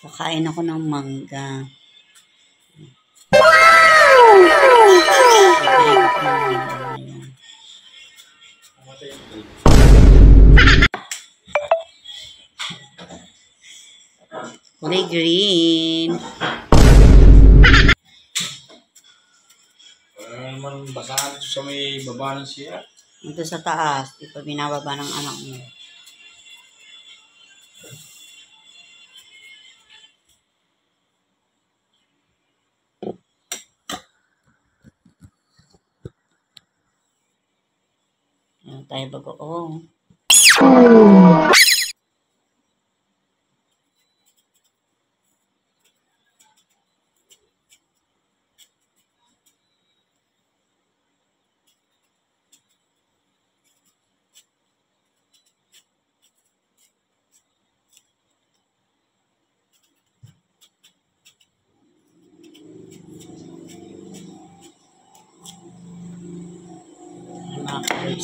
Kakain ako ng mangga. Kulay green. Naman basahan ito sa may baba ng siya. Ito sa taas. Di pa binababa ng anak mo. Ayan tayo bagoong.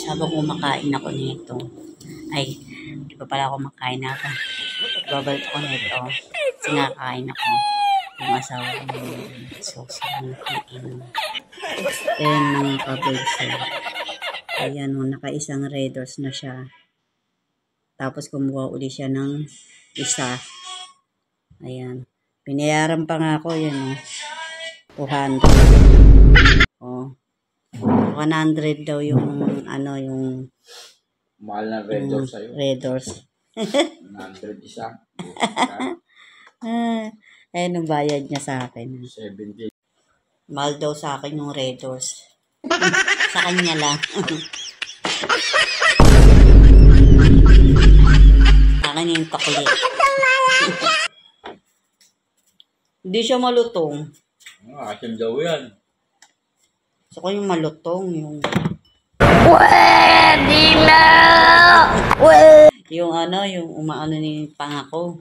Habang kumakain ako nito, ay, di pa pala ako makain na ako. Babalik ako nito. Sinakain ako. Yung asawa ko ng sosang nakikinom. Ayan mga kabagsa. Ayan o, naka-isang red doors na siya. Tapos kumuha uli siya ng isa. Ayan. Pinayaran pa nga ako, yan o. 200. O. 100 daw yung ano yung mahal na red doors sa'yo. Red doors. 100 isa. Ayun ang bayad niya sa akin. 70. Mahal daw sa akin yung red doors. Sa kanya lang. Sa akin yung kakulit. Hindi siya malutong. Akin daw yan. Gusto ko yung malutong, yung... Pwede na! Yung ano, yung umaano ni pangako.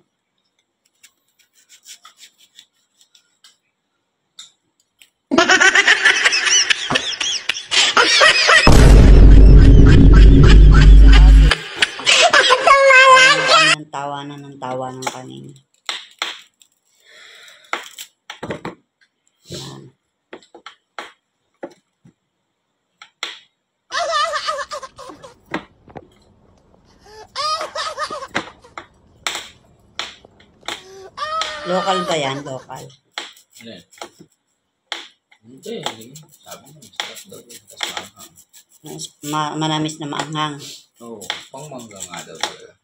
Tawanan kanina. Yan. Local ba yan? Local? Hindi. Sabi mo, sarap daw yun. Tapos maanghang. Manamis na maanghang. Oo, pang mangga nga daw talaga.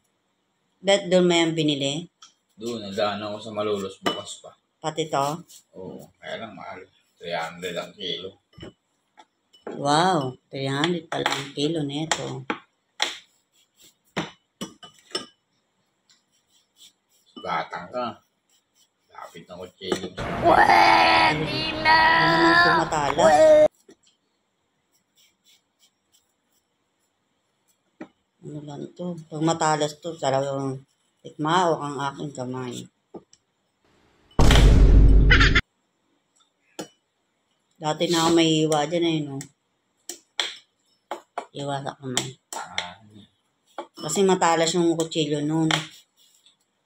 Bet doon mo yan binili? Doon, nagdaan ako sa Malolos bukas pa. Pati to? Oo, kaya lang mahal. 300 ang kilo. Wow, 300 pala ang kilo nito. Batang ka. Lapit ng kutsilyo. Pwede na! Ano naman tumatalas? Ano lang to? Pag matalas to, talagang tikmawak ang aking kamay. Dati na ako may iwa dyan eh, no? Iwa sa kamay. Kasi matalas yung kutsilyo nun.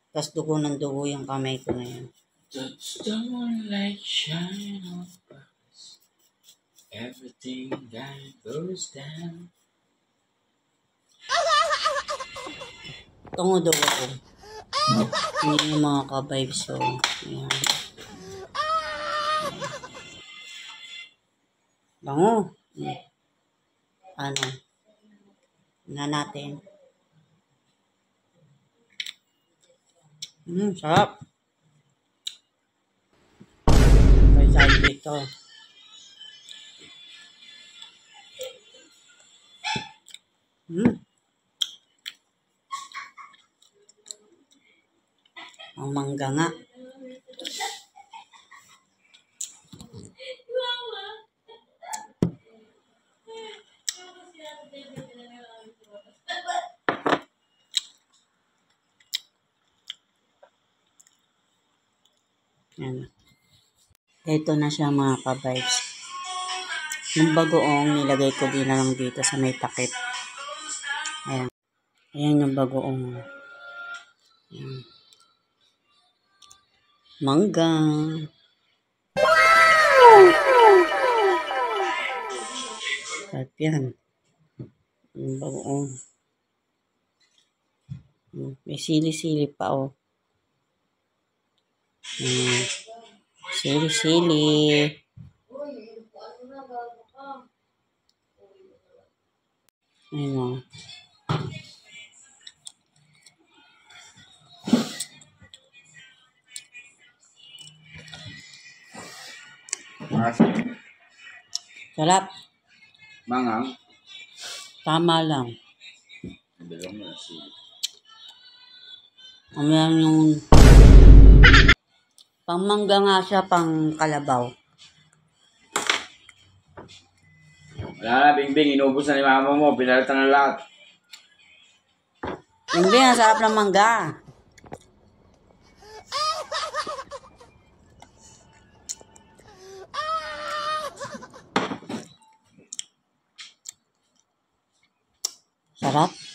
Tapos dugo ng dugo yung kamay ko ngayon. Touch the moonlight shine on us. Everything that goes down. Tungo daw ako. Hindi yung mga ka-vibes. So, ayan. Bango. Ano? Na natin. Sarap. May side dito. Ang mangga nga. Yan. Ito na siya mga ka-vibes. Yung bagoong nilagay ko din na lang dito sa may takip. Ayan. Ayan yung bagoong. Ayan. Mangga. Sarap yan. Ang bagoong. May sili-sili pa, oh. Sili-sili. Ayun, oh. Sarap. Mangang. Tama lang. Dalawang mo na sili. Ayan yung pang mangga nga siya, pang kalabaw. Wala na, Bingbing. Inubos na ni mama mo. Pinalitan na lahat. Hindi, ang sarap ng mangga. Sarap.